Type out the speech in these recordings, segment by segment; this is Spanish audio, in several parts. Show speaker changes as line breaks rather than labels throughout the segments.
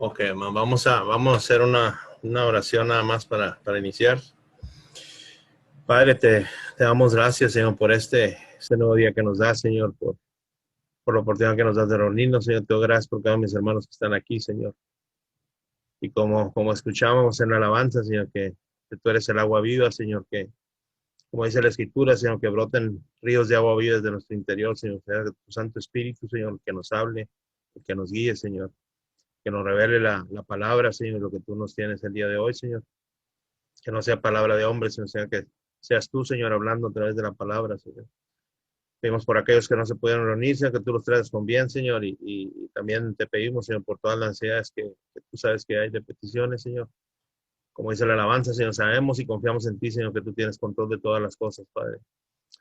Ok, vamos a hacer una oración nada más para iniciar. Padre, te damos gracias, Señor, por este nuevo día que nos da, Señor, por la oportunidad que nos das de reunirnos, Señor. Te doy gracias por cada uno de mis hermanos que están aquí, Señor. Y como escuchábamos en la alabanza, Señor, que tú eres el agua viva, Señor, que como dice la Escritura, Señor, que broten ríos de agua viva desde nuestro interior, Señor, que tu Santo Espíritu, Señor, que nos hable, que nos guíe, Señor, que nos revele la palabra, Señor, lo que tú nos tienes el día de hoy, Señor. Que no sea palabra de hombre, sino que seas tú, Señor, hablando a través de la palabra, Señor. Pedimos por aquellos que no se pudieron reunir, Señor, que tú los traes con bien, Señor, y también te pedimos, Señor, por todas las ansiedades que tú sabes que hay de peticiones, Señor. Como dice la alabanza, Señor, sabemos y confiamos en ti, Señor, que tú tienes control de todas las cosas, Padre.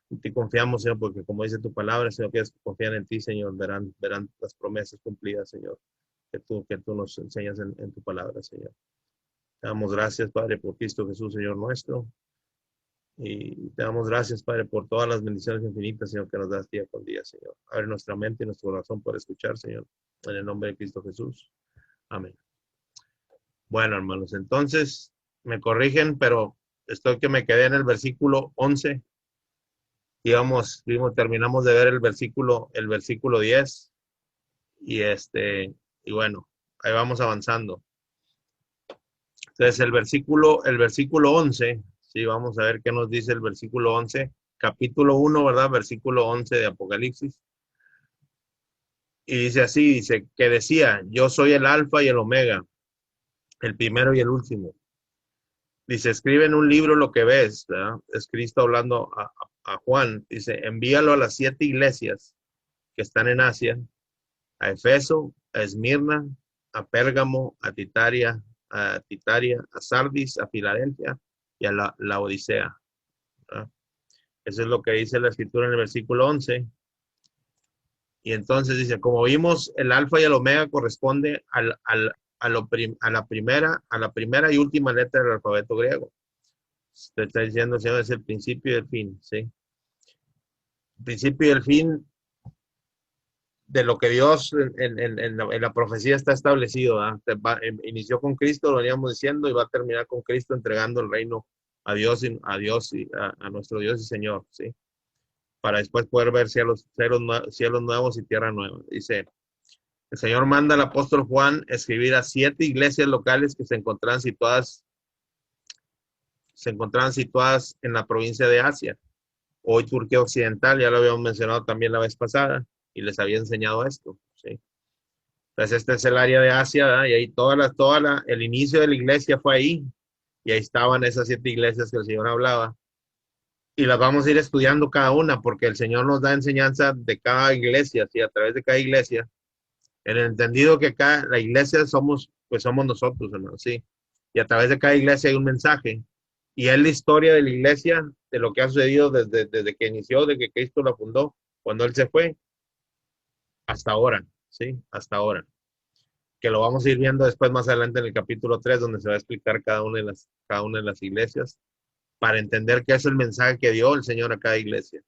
En ti confiamos, Señor, porque como dice tu palabra, Señor, que confían en ti, Señor, verán las promesas cumplidas, Señor, que tú nos enseñas en tu palabra, Señor. Te damos gracias, Padre, por Cristo Jesús, Señor nuestro. Y te damos gracias, Padre, por todas las bendiciones infinitas, Señor, que nos das día con día, Señor. Abre nuestra mente y nuestro corazón por escuchar, Señor. En el nombre de Cristo Jesús. Amén. Bueno, hermanos, entonces me corrigen, pero estoy que me quedé en el versículo 11. Terminamos de ver el versículo 10. Y bueno, ahí vamos avanzando. Entonces, el versículo 11, sí, vamos a ver qué nos dice el versículo 11, capítulo 1, ¿verdad? Versículo 11 de Apocalipsis. Y dice así, dice, que decía, yo soy el alfa y el omega, el primero y el último. Dice, escribe en un libro lo que ves, ¿verdad? Es Cristo hablando a Juan. Dice, envíalo a las 7 iglesias que están en Asia, a Efeso, a Esmirna, a Pérgamo, a Titaria, a Sardis, a Filadelfia y a la Odisea. ¿Verdad? Eso es lo que dice la escritura en el versículo 11. Y entonces dice, como vimos, el alfa y el omega corresponde a la primera y última letra del alfabeto griego. Te está diciendo, Señor, es el principio y el fin, ¿sí? El principio y el fin de lo que Dios en la profecía está establecido, ¿verdad? Inició con Cristo, lo veníamos diciendo, y va a terminar con Cristo entregando el reino a Dios y a nuestro Dios y Señor, ¿sí? Para después poder ver cielos nuevos y tierra nueva. Dice, el Señor manda al apóstol Juan escribir a 7 iglesias locales que se encontraban situadas en la provincia de Asia, hoy Turquía Occidental. Ya lo habíamos mencionado también la vez pasada y les había enseñado esto, ¿sí? Entonces este es el área de Asia, ¿verdad? Y ahí el inicio de la iglesia fue ahí, y ahí estaban esas 7 iglesias que el Señor hablaba. Y las vamos a ir estudiando cada una, porque el Señor nos da enseñanza de cada iglesia, ¿sí? A través de cada iglesia, en el entendido que la iglesia somos nosotros, hermano, sí. Y a través de cada iglesia hay un mensaje. Y es la historia de la iglesia, de lo que ha sucedido desde que inició, de que Cristo la fundó, cuando Él se fue, hasta ahora, ¿sí? Hasta ahora. Que lo vamos a ir viendo después más adelante en el capítulo 3, donde se va a explicar cada una de las iglesias, para entender qué es el mensaje que dio el Señor a cada iglesia.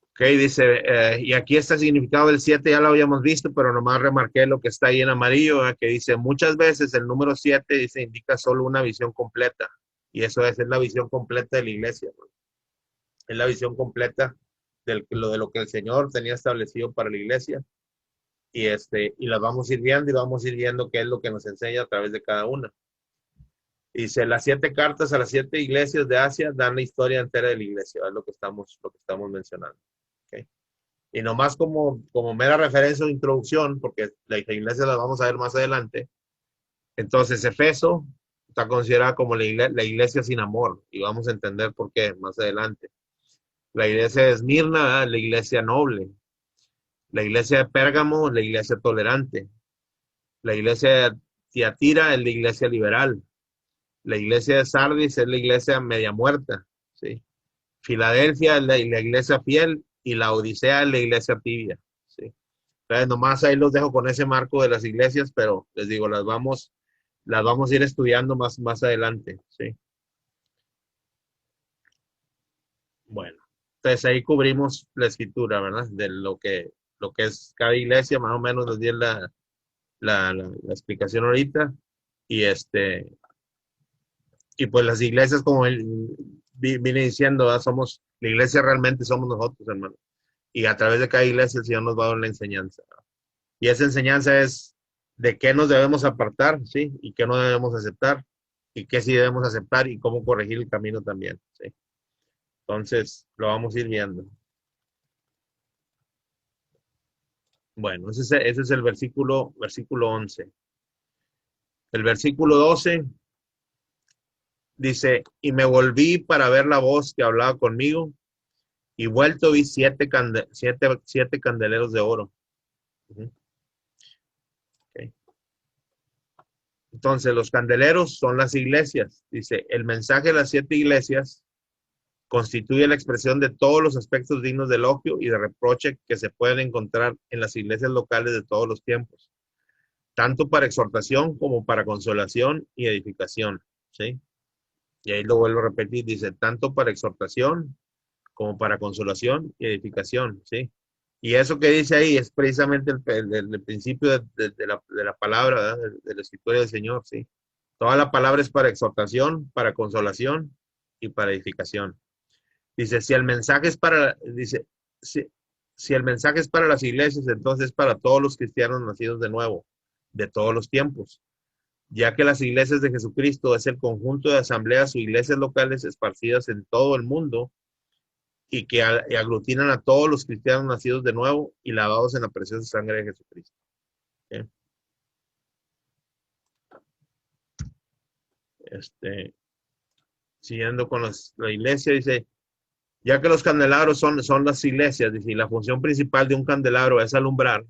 Ok, dice, y aquí está el significado del 7, ya lo habíamos visto, pero nomás remarqué lo que está ahí en amarillo, que dice, muchas veces el número 7 dice, indica solo una visión completa, y eso es la visión completa de la iglesia, ¿no? Es la visión completa de lo que el Señor tenía establecido para la iglesia, y las vamos a ir viendo y vamos a ir viendo qué es lo que nos enseña a través de cada una. Dice, las 7 cartas a las 7 iglesias de Asia dan la historia entera de la iglesia, es lo que estamos mencionando. ¿Okay? Y nomás como mera referencia o introducción, porque la iglesia la vamos a ver más adelante. Entonces, Efeso está considerada como la iglesia sin amor, y vamos a entender por qué más adelante. La iglesia de Esmirna, la iglesia noble. La iglesia de Pérgamo, la iglesia tolerante. La iglesia de Tiatira es la iglesia liberal. La iglesia de Sardis es la iglesia media muerta, ¿sí? Filadelfia es la iglesia fiel, y la Odisea es la iglesia tibia, ¿sí? Entonces, nomás ahí los dejo con ese marco de las iglesias, pero les digo, las vamos a ir estudiando más adelante, ¿sí? Bueno, entonces ahí cubrimos la escritura, ¿verdad? De lo que es cada iglesia, más o menos les di la explicación ahorita. Y y pues las iglesias, como él viene diciendo, ¿verdad? Somos, la iglesia realmente somos nosotros, hermano. Y a través de cada iglesia el Señor nos va a dar la enseñanza. Y esa enseñanza es de qué nos debemos apartar, ¿sí? Y qué no debemos aceptar. Y qué sí debemos aceptar y cómo corregir el camino también, ¿sí? Entonces, lo vamos a ir viendo. Bueno, ese es el versículo 11. El versículo 12 dice, y me volví para ver la voz que hablaba conmigo, y vuelto vi siete candeleros de oro. Ujú. Okay. Entonces, los candeleros son las iglesias. Dice, el mensaje de las 7 iglesias constituye la expresión de todos los aspectos dignos de elogio y de reproche que se pueden encontrar en las iglesias locales de todos los tiempos, tanto para exhortación como para consolación y edificación. ¿Sí? Y ahí lo vuelvo a repetir, dice, tanto para exhortación como para consolación y edificación, ¿sí? Y eso que dice ahí es precisamente el principio de la palabra, ¿verdad? De la escritura del Señor, ¿sí? Toda la palabra es para exhortación, para consolación y para edificación. Dice, si el mensaje es para, dice, si el mensaje es para las iglesias, entonces es para todos los cristianos nacidos de nuevo, de todos los tiempos, ya que las iglesias de Jesucristo es el conjunto de asambleas o iglesias locales esparcidas en todo el mundo y que aglutinan a todos los cristianos nacidos de nuevo y lavados en la preciosa sangre de Jesucristo. ¿Sí? Este, Siguiendo con la iglesia, dice, ya que los candelabros son las iglesias, dice, y la función principal de un candelabro es alumbrar,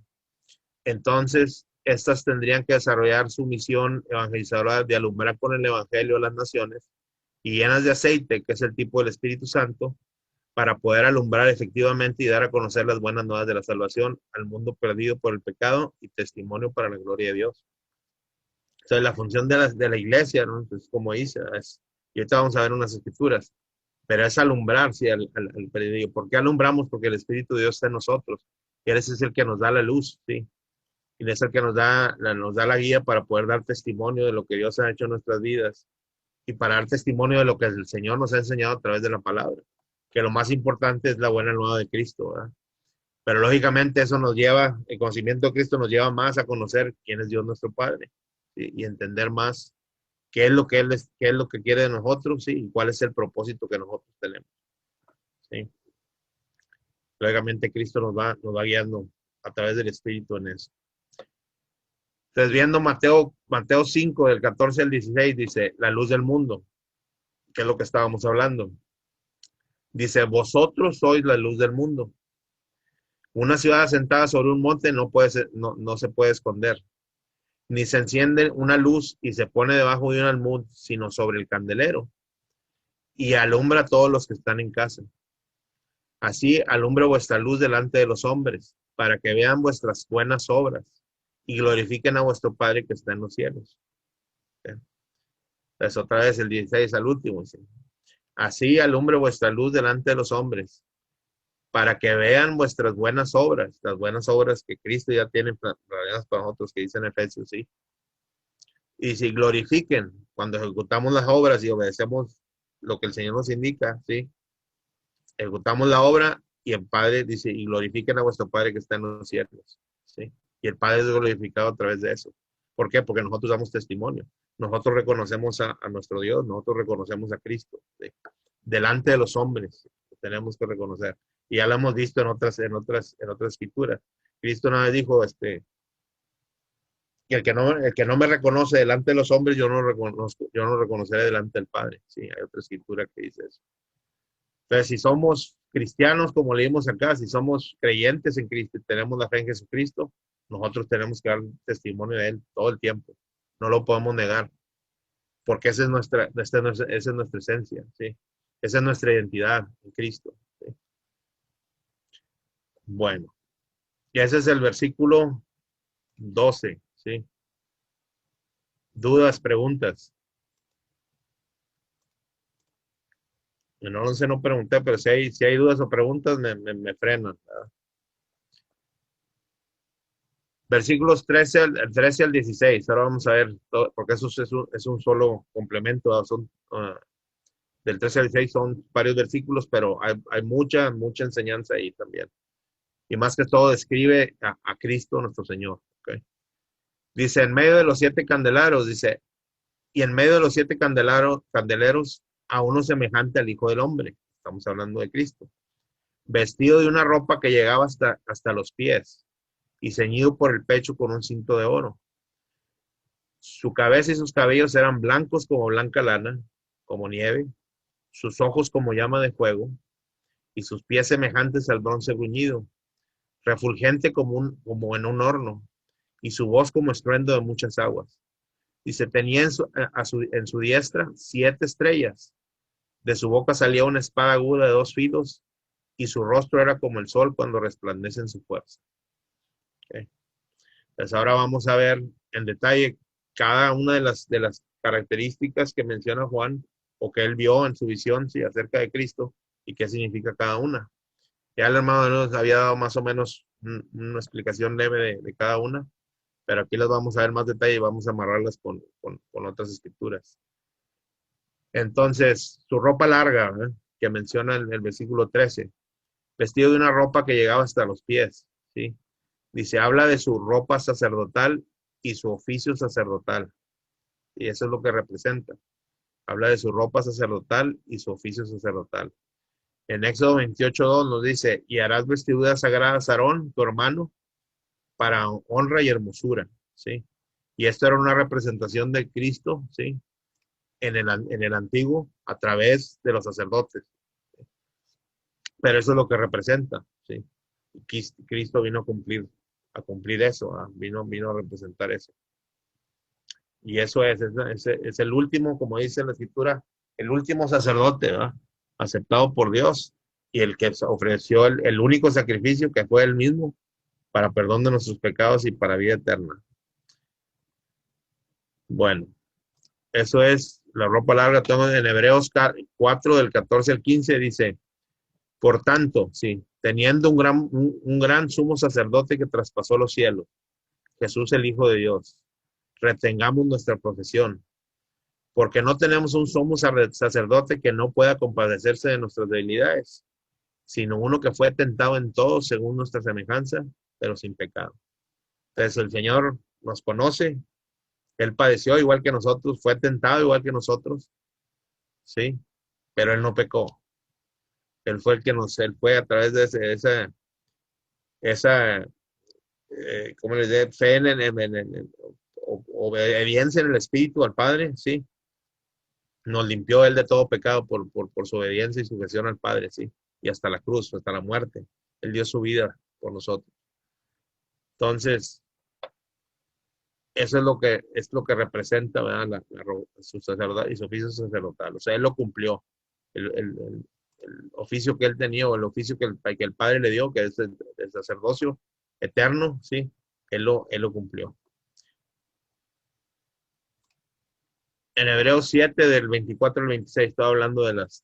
entonces estas tendrían que desarrollar su misión evangelizadora de alumbrar con el evangelio a las naciones y llenas de aceite, que es el tipo del Espíritu Santo, para poder alumbrar efectivamente y dar a conocer las buenas nuevas de la salvación al mundo perdido por el pecado y testimonio para la gloria de Dios. Entonces, la función de la iglesia, ¿no? Entonces, como dice, y ahorita vamos a ver unas escrituras, pero es alumbrar, sí, al perdido. ¿Por qué alumbramos? Porque el Espíritu de Dios está en nosotros. Y ese es el que nos da la luz, ¿sí? Y es el que nos da la guía para poder dar testimonio de lo que Dios ha hecho en nuestras vidas y para dar testimonio de lo que el Señor nos ha enseñado a través de la palabra. Que lo más importante es la buena nueva de Cristo, ¿verdad? Pero lógicamente eso nos lleva, el conocimiento de Cristo nos lleva más a conocer quién es Dios nuestro Padre, ¿sí? Y entender más qué es lo que qué es lo que quiere de nosotros, ¿sí? Y cuál es el propósito que nosotros tenemos, ¿sí? Lógicamente Cristo nos va guiando a través del Espíritu en eso. Entonces, viendo Mateo 5, del 14 al 16, dice, la luz del mundo, que es lo que estábamos hablando. Dice, vosotros sois la luz del mundo. Una ciudad asentada sobre un monte no se puede esconder, ni se enciende una luz y se pone debajo de un almud, sino sobre el candelero, y alumbra a todos los que están en casa. Así alumbra vuestra luz delante de los hombres, para que vean vuestras buenas obras y glorifiquen a vuestro Padre que está en los cielos. Entonces, otra vez el 16 al último. ¿Sí? Así alumbre vuestra luz delante de los hombres, para que vean vuestras buenas obras, las buenas obras que Cristo ya tiene planeadas para nosotros, que dicen Efesios, ¿sí? Y si glorifiquen cuando ejecutamos las obras y obedecemos lo que el Señor nos indica, ¿sí? Ejecutamos la obra y el Padre dice, y glorifiquen a vuestro Padre que está en los cielos, ¿sí? Y el Padre es glorificado a través de eso. ¿Por qué? Porque nosotros damos testimonio. Nosotros reconocemos a nuestro Dios, nosotros reconocemos a Cristo, ¿sí? Delante de los hombres, tenemos que reconocer. Y ya lo hemos visto en otras escrituras. Cristo una vez dijo, que el que no me reconoce delante de los hombres, yo no reconoceré delante del Padre. Sí, hay otra escritura que dice eso. Entonces, si somos cristianos, como leímos acá, si somos creyentes en Cristo y tenemos la fe en Jesucristo, nosotros tenemos que dar testimonio de Él todo el tiempo. No lo podemos negar, porque esa es nuestra esencia, ¿sí? Esa es nuestra identidad en Cristo. ¿Sí? Bueno, y ese es el versículo 12, ¿sí? Dudas, preguntas. En 11 no pregunté, pero si hay dudas o preguntas, me frenan, ¿verdad? Versículos 13 al 16. Ahora vamos a ver, porque eso es un solo complemento. Son, del 13 al 16 son varios versículos, pero hay mucha enseñanza ahí también. Y más que todo describe a Cristo nuestro Señor. ¿Okay? Dice, en medio de los 7 candeleros, dice, y en medio de los 7 candeleros, a uno semejante al Hijo del Hombre. Estamos hablando de Cristo. Vestido de una ropa que llegaba hasta los pies y ceñido por el pecho con un cinto de oro. Su cabeza y sus cabellos eran blancos como blanca lana, como nieve, sus ojos como llama de fuego, y sus pies semejantes al bronce bruñido, refulgente como en un horno, y su voz como estruendo de muchas aguas. Y se tenía en su diestra 7 estrellas. De su boca salía una espada aguda de 2 filos, y su rostro era como el sol cuando resplandece en su fuerza. Okay. Entonces ahora vamos a ver en detalle cada una de las características que menciona Juan o que él vio en su visión, sí, acerca de Cristo y qué significa cada una. Ya el hermano nos había dado más o menos una explicación leve de cada una, pero aquí las vamos a ver más detalle y vamos a amarrarlas con otras escrituras. Entonces, su ropa larga, que menciona el versículo 13, vestido de una ropa que llegaba hasta los pies, ¿sí? Dice, habla de su ropa sacerdotal y su oficio sacerdotal. Y eso es lo que representa. Habla de su ropa sacerdotal y su oficio sacerdotal. En Éxodo 28:2 nos dice, y harás vestiduras sagradas a Aarón, tu hermano, para honra y hermosura, ¿sí? Y esto era una representación de Cristo, ¿sí? En el antiguo, a través de los sacerdotes. Pero eso es lo que representa, ¿sí? Cristo vino a cumplir eso, ¿eh? Vino a representar eso. Y eso es el último, como dice la escritura, el último sacerdote, ¿verdad? Aceptado por Dios y el que ofreció el único sacrificio que fue él mismo para perdón de nuestros pecados y para vida eterna. Bueno, eso es la ropa larga. En Hebreos 4 del 14 al 15 dice, por tanto, sí, teniendo un gran sumo sacerdote que traspasó los cielos, Jesús el Hijo de Dios, retengamos nuestra profesión, porque no tenemos un sumo sacerdote que no pueda compadecerse de nuestras debilidades, sino uno que fue tentado en todo según nuestra semejanza, pero sin pecado. Entonces el Señor nos conoce, Él padeció igual que nosotros, fue tentado igual que nosotros, ¿sí? Pero Él no pecó. Él fue Él fue a través de esa ¿cómo les digo? Fe obediencia en el Espíritu al Padre, ¿sí? Nos limpió Él de todo pecado por su obediencia y sujeción al Padre, ¿sí? Y hasta la cruz, hasta la muerte. Él dio su vida por nosotros. Entonces, eso es lo que representa, ¿verdad? Su sacerdote y su oficio sacerdotal. O sea, Él lo cumplió. El oficio que Él tenía o el oficio que el Padre le dio, que es el sacerdocio eterno, ¿sí? Él lo cumplió. En Hebreos 7, del 24 al 26, todavía hablando de las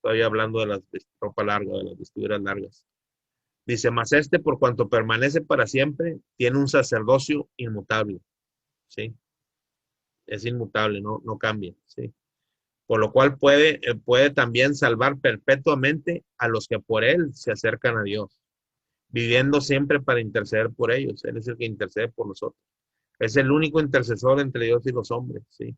ropa larga, de las vestiduras largas. Dice, mas por cuanto permanece para siempre, tiene un sacerdocio inmutable, ¿sí? Es inmutable, no cambia, ¿sí? Por lo cual puede también salvar perpetuamente a los que por él se acercan a Dios, viviendo siempre para interceder por ellos. Él es el que intercede por nosotros. Es el único intercesor entre Dios y los hombres, ¿sí?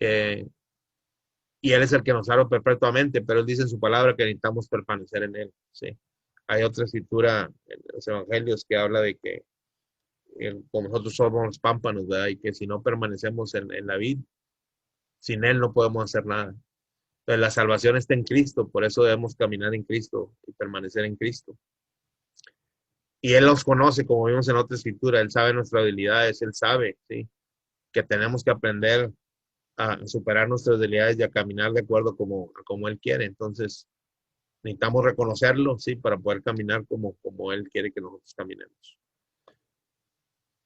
Y Él es el que nos salva perpetuamente, pero Él dice en su palabra que necesitamos permanecer en Él, ¿sí? Hay otra escritura en los evangelios que habla de que como nosotros somos pámpanos, ¿verdad? Y que si no permanecemos en la vid, sin Él no podemos hacer nada. Entonces la salvación está en Cristo, por eso debemos caminar en Cristo y permanecer en Cristo. Y Él nos conoce, como vimos en otra escritura, Él sabe nuestras habilidades, Él sabe, ¿sí? Que tenemos que aprender a superar nuestras debilidades y a caminar de acuerdo como Él quiere. Entonces, necesitamos reconocerlo, sí, para poder caminar como Él quiere que nosotros caminemos.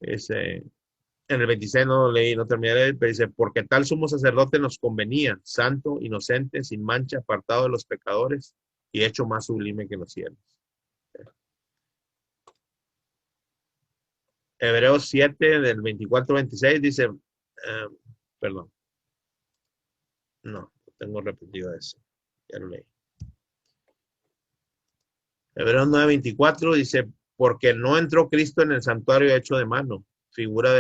En el 26 no leí, no terminé, pero dice, porque tal sumo sacerdote nos convenía, santo, inocente, sin mancha, apartado de los pecadores y hecho más sublime que los cielos. Hebreos 7, del 24-26, dice, perdón, no, tengo repetido eso, ya lo leí. Hebreos 9:24 dice, porque no entró Cristo en el santuario hecho de mano, figura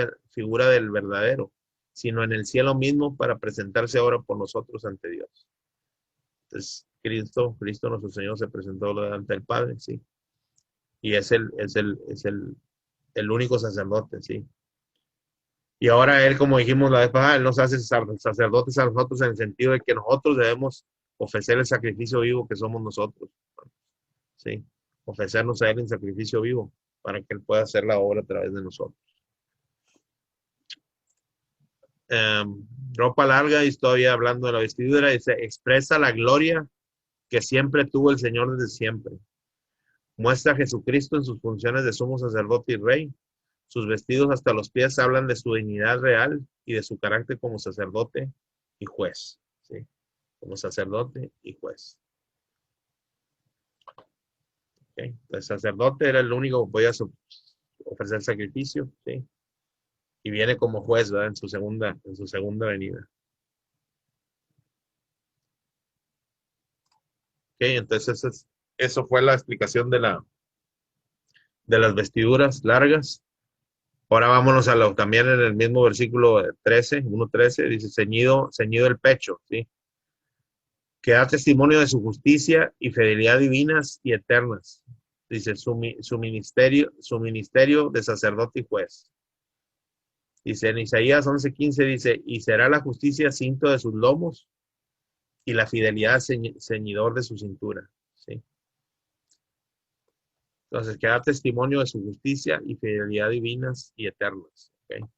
del verdadero, sino en el cielo mismo para presentarse ahora por nosotros ante Dios. Entonces, Cristo nuestro Señor se presentó delante del Padre, sí. Y es el único sacerdote, sí. Y ahora Él, como dijimos la vez pasada, Él nos hace sacerdotes a nosotros en el sentido de que nosotros debemos ofrecer el sacrificio vivo que somos nosotros, sí. Ofrecernos a Él en sacrificio vivo para que Él pueda hacer la obra a través de nosotros. Ropa larga, y estoy hablando de la vestidura, dice, expresa la gloria que siempre tuvo el Señor desde siempre. Muestra a Jesucristo en sus funciones de sumo sacerdote y rey. Sus vestidos hasta los pies hablan de su dignidad real y de su carácter como sacerdote y juez, ¿sí? Como sacerdote y juez. ¿Okay? El sacerdote era el único que podía ofrecer sacrificio, ¿sí? Y viene como juez, ¿verdad? En su segunda venida. Okay, entonces eso fue la explicación de las vestiduras largas. Ahora vámonos también en el mismo versículo 1:13, dice, ceñido el pecho, ¿sí? Que da testimonio de su justicia y fidelidad divinas y eternas. Dice, su ministerio de sacerdote y juez. Dice, en Isaías 11:15 dice, y será la justicia cinto de sus lomos y la fidelidad ceñidor de su cintura, ¿sí? Entonces, que da testimonio de su justicia y fidelidad divinas y eternas, ¿ok?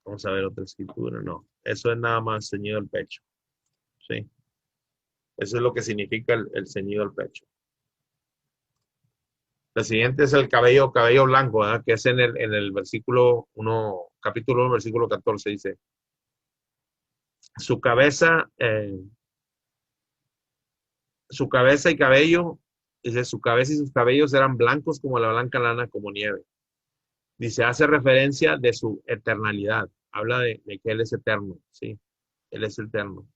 Vamos a ver otra escritura, no. Eso es nada más ceñido el pecho, ¿sí? Eso es lo que significa el ceñido al pecho. La siguiente es el cabello blanco, ¿verdad? Que es en el versículo 1, capítulo 1, versículo 14, dice, su cabeza y cabello, dice, su cabeza y sus cabellos eran blancos como la blanca lana, como nieve. Dice, hace referencia de su eternalidad. Habla de que Él es eterno, ¿sí? Él es eterno.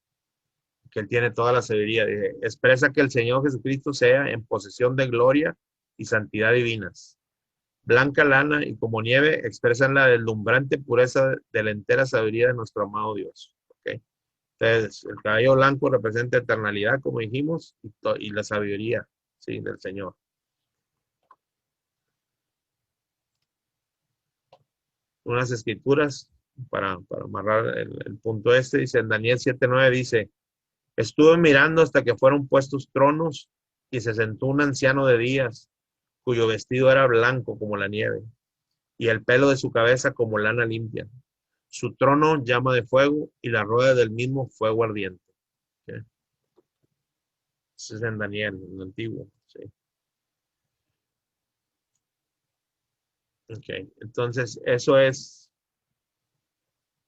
Que Él tiene toda la sabiduría. Dice, expresa que el Señor Jesucristo sea en posesión de gloria y santidad divinas. Blanca lana y como nieve expresan la deslumbrante pureza de la entera sabiduría de nuestro amado Dios. ¿Okay? Entonces, el cabello blanco representa eternalidad, como dijimos, y la sabiduría, ¿sí? Del Señor. Unas escrituras para amarrar el punto este, dice en Daniel 7:9, dice, estuve mirando hasta que fueron puestos tronos y se sentó un anciano de días, cuyo vestido era blanco como la nieve, y el pelo de su cabeza como lana limpia. Su trono llama de fuego y la rueda del mismo fuego ardiente. ¿Okay? Eso es en Daniel, en el antiguo. ¿Sí? Okay. Entonces, eso es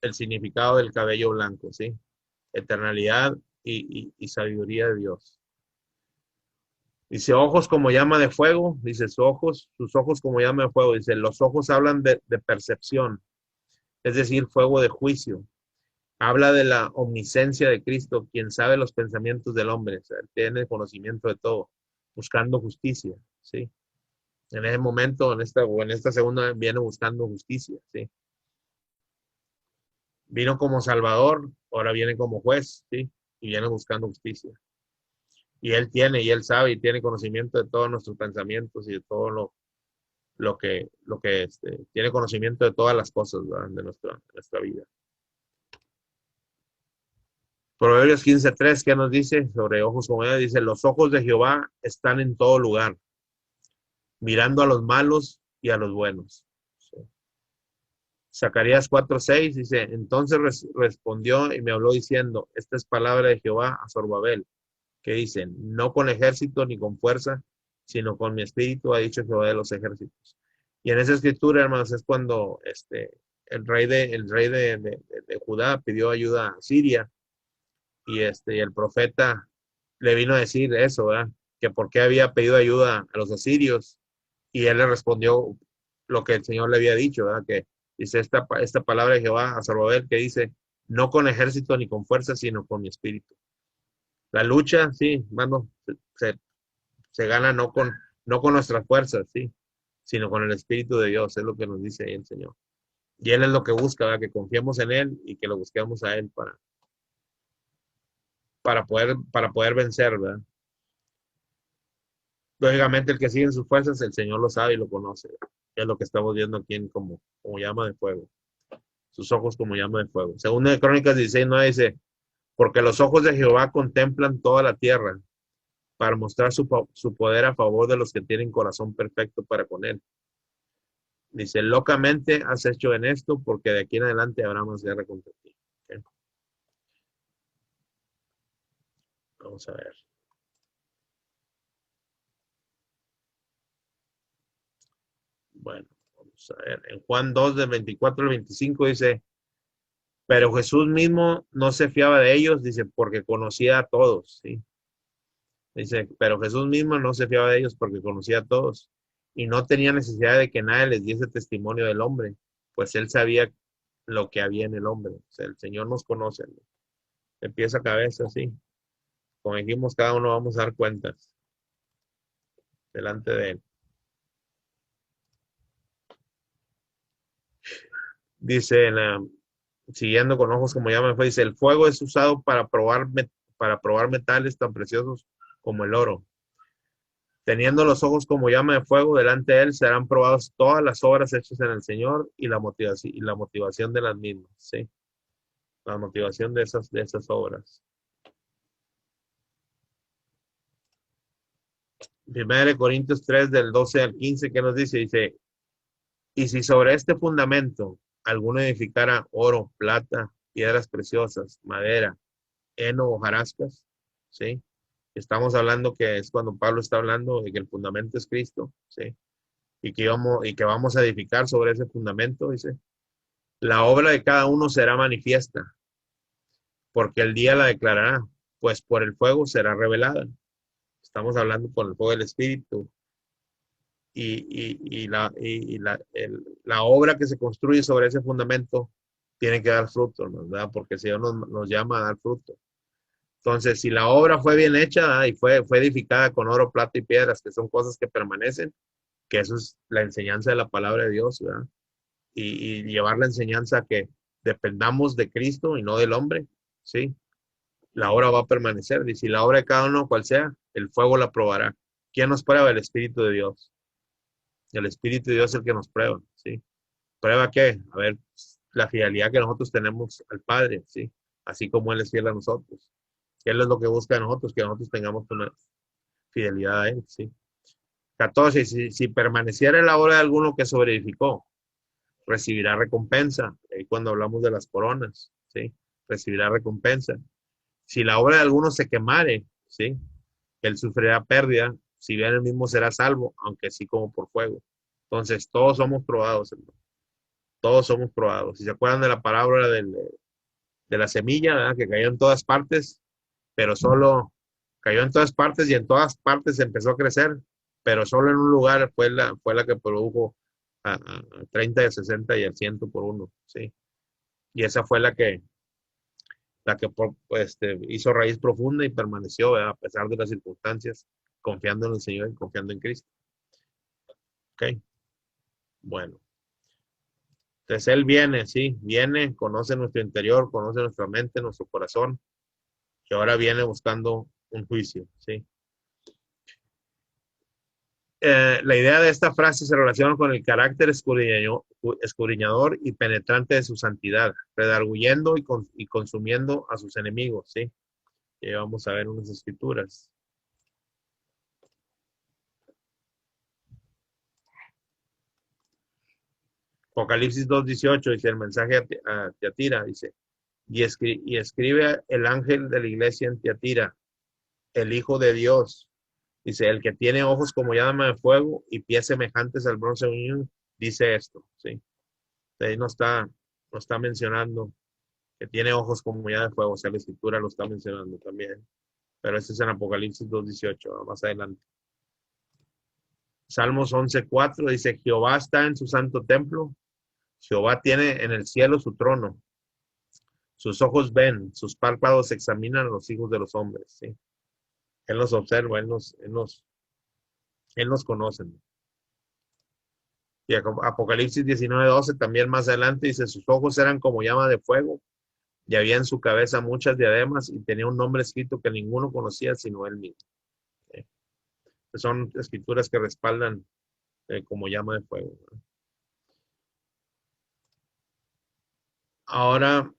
el significado del cabello blanco, ¿sí? Eternalidad y sabiduría de Dios. Dice, ojos como llama de fuego, dice, sus ojos como llama de fuego, dice, los ojos hablan de percepción, es decir, fuego de juicio. Habla de la omnisciencia de Cristo, quien sabe los pensamientos del hombre, o sea, tiene conocimiento de todo, buscando justicia, ¿sí? En ese momento, en esta segunda, viene buscando justicia, ¿sí? Vino como Salvador, ahora viene como juez, ¿sí? Y viene buscando justicia. Y él sabe y tiene conocimiento de todos nuestros pensamientos y de todo lo que tiene conocimiento de todas las cosas, ¿verdad? De nuestra vida. Proverbios 15:3, ¿qué nos dice sobre ojos como ella? Dice, los ojos de Jehová están en todo lugar, mirando a los malos y a los buenos. Sí. Zacarías 4:6 dice, entonces respondió y me habló diciendo, esta es palabra de Jehová a Zorobabel, que dice, no con ejército ni con fuerza, sino con mi espíritu, ha dicho Jehová de los ejércitos. Y en esa escritura, hermanos, es cuando el rey de Judá pidió ayuda a Siria, y el profeta le vino a decir eso, ¿verdad? Que por qué había pedido ayuda a los asirios, y él le respondió lo que el Señor le había dicho, ¿verdad? Que dice esta palabra de Jehová a Zorobabel, que dice, no con ejército ni con fuerza, sino con mi espíritu. La lucha, sí, hermano, se gana no con nuestras fuerzas, sí, sino con el Espíritu de Dios, es lo que nos dice ahí el Señor. Y Él es lo que busca, ¿verdad? Que confiemos en Él y que lo busquemos a Él para poder vencer, ¿verdad? Lógicamente, el que sigue en sus fuerzas, el Señor lo sabe y lo conoce, ¿verdad? Es lo que estamos viendo aquí en como llama de fuego. Sus ojos como llama de fuego. Según de Crónicas 16:9 dice, porque los ojos de Jehová contemplan toda la tierra para mostrar su poder a favor de los que tienen corazón perfecto para con Él. Dice, locamente has hecho en esto, porque de aquí en adelante habrá más guerra contra ti. ¿Okay? Vamos a ver. Bueno, vamos a ver. En Juan 2, del 24 al 25 dice, pero Jesús mismo no se fiaba de ellos, dice, porque conocía a todos, ¿sí? Dice, pero Jesús mismo no se fiaba de ellos porque conocía a todos y no tenía necesidad de que nadie les diese testimonio del hombre, pues él sabía lo que había en el hombre. O sea, el Señor nos conoce, ¿no? De pies a cabeza, sí. Como dijimos, cada uno vamos a dar cuentas delante de él. Dice, siguiendo con ojos como llaman, dice, el fuego es usado para probar metales tan preciosos como el oro. Teniendo los ojos como llama de fuego, delante de él serán probadas todas las obras hechas en el Señor y la motivación de las mismas, ¿sí? La motivación de esas obras. Primera de Corintios 3, del 12 al 15, ¿qué nos dice? Dice, y si sobre este fundamento alguno edificara oro, plata, piedras preciosas, madera, heno o hojarascas, ¿sí? Estamos hablando que es cuando Pablo está hablando de que el fundamento es Cristo, ¿sí? Y que vamos a edificar sobre ese fundamento, dice. La obra de cada uno será manifiesta, porque el día la declarará, pues por el fuego será revelada. Estamos hablando por el fuego del Espíritu. La obra que se construye sobre ese fundamento tiene que dar fruto, ¿no? ¿Verdad? Porque el Señor nos llama a dar fruto. Entonces, si la obra fue bien hecha, ¿verdad? Y fue edificada con oro, plata y piedras, que son cosas que permanecen, que eso es la enseñanza de la palabra de Dios, ¿verdad? Y llevar la enseñanza que dependamos de Cristo y no del hombre, ¿sí? La obra va a permanecer. Y si la obra de cada uno, cual sea, el fuego la probará. ¿Quién nos prueba? El Espíritu de Dios. El Espíritu de Dios es el que nos prueba, ¿sí? ¿Prueba qué? A ver, la fidelidad que nosotros tenemos al Padre, ¿sí? Así como Él es fiel a nosotros. Él es lo que busca de nosotros, que nosotros tengamos una fidelidad a Él, ¿sí? 14. Si permaneciera en la obra de alguno que sobreedificó, recibirá recompensa. Ahí cuando hablamos de las coronas, ¿sí? Recibirá recompensa. Si la obra de alguno se quemare, ¿sí? Él sufrirá pérdida, si bien él mismo será salvo, aunque sí como por fuego. Entonces, todos somos probados, hermano. Todos somos probados. Si se acuerdan de la parábola de la semilla, ¿verdad? Que cayó en todas partes, pero solo cayó en todas partes y en todas partes empezó a crecer, pero solo en un lugar fue la que produjo a 30 y a 60 y al 100 por uno, ¿sí? Y esa fue hizo raíz profunda y permaneció, ¿verdad? A pesar de las circunstancias, confiando en el Señor y confiando en Cristo. ¿Ok? Bueno. Entonces Él viene, sí, viene, conoce nuestro interior, conoce nuestra mente, nuestro corazón, que ahora viene buscando un juicio, ¿sí? La idea de esta frase se relaciona con el carácter escudriñador y penetrante de su santidad, redarguyendo y consumiendo a sus enemigos, ¿sí? Y vamos a ver unas escrituras. Apocalipsis 2:18 dice el mensaje a Tiatira, dice, y escribe el ángel de la iglesia en Tiatira, el Hijo de Dios, dice, el que tiene ojos como llama de fuego y pies semejantes al bronce unido, dice esto, ¿sí? De ahí no está mencionando que tiene ojos como llama de fuego, o sea, la escritura lo está mencionando también. Pero este es en Apocalipsis 2:18, más adelante. Salmos 11:4 dice, Jehová está en su santo templo, Jehová tiene en el cielo su trono, sus ojos ven, sus párpados examinan a los hijos de los hombres, ¿sí? Él nos observa, Él nos conoce. Y Apocalipsis 19:12 también más adelante dice, sus ojos eran como llama de fuego, y había en su cabeza muchas diademas, y tenía un nombre escrito que ninguno conocía sino él mismo. ¿Sí? Son escrituras que respaldan como llama de fuego, ¿no? Ahora,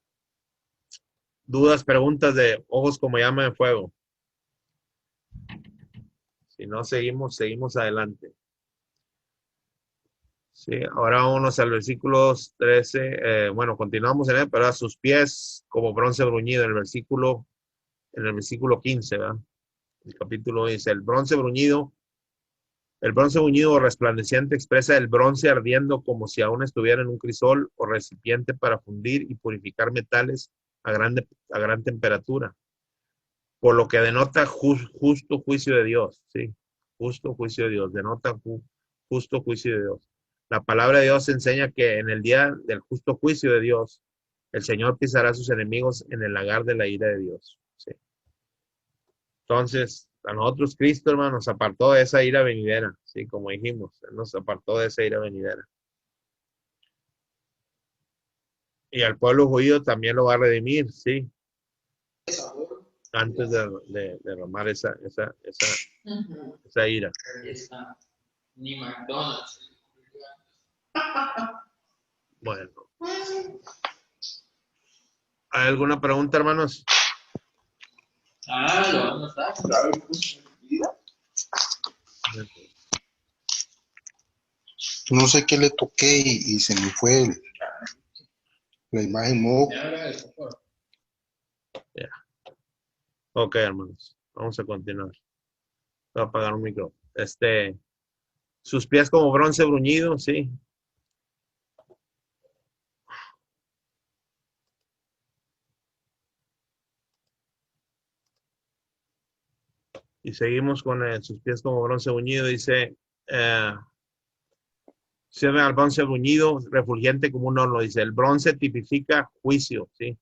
dudas, preguntas de ojos como llama de fuego. Si no, seguimos adelante. Sí, ahora vámonos al versículo 13. Bueno, continuamos en él, pero a sus pies como bronce bruñido en el versículo 15, ¿verdad? El capítulo dice, el bronce bruñido o resplandeciente expresa el bronce ardiendo como si aún estuviera en un crisol o recipiente para fundir y purificar metales a gran temperatura, por lo que denota justo juicio de Dios, ¿sí? Justo juicio de Dios, denota justo juicio de Dios. La palabra de Dios enseña que en el día del justo juicio de Dios, el Señor pisará a sus enemigos en el lagar de la ira de Dios, ¿sí? Entonces, a nosotros Cristo, hermano, nos apartó de esa ira venidera, ¿sí? Como dijimos, Él nos apartó de esa ira venidera. Y al pueblo judío también lo va a redimir, ¿sí? Antes de derramar esa ira.
Ni McDonald's.
Bueno. ¿Hay alguna pregunta, hermanos?
Lo vamos a
No sé qué le toqué y se me fue la imagen modo.
Yeah. Ok, hermanos. Vamos a continuar. Voy a apagar un micrófono. Sus pies como bronce bruñido, sí. Y seguimos con sus pies como bronce bruñido. Dice, se ve al bronce bruñido, refulgente como un horno. Dice, el bronce tipifica juicio, ¿sí?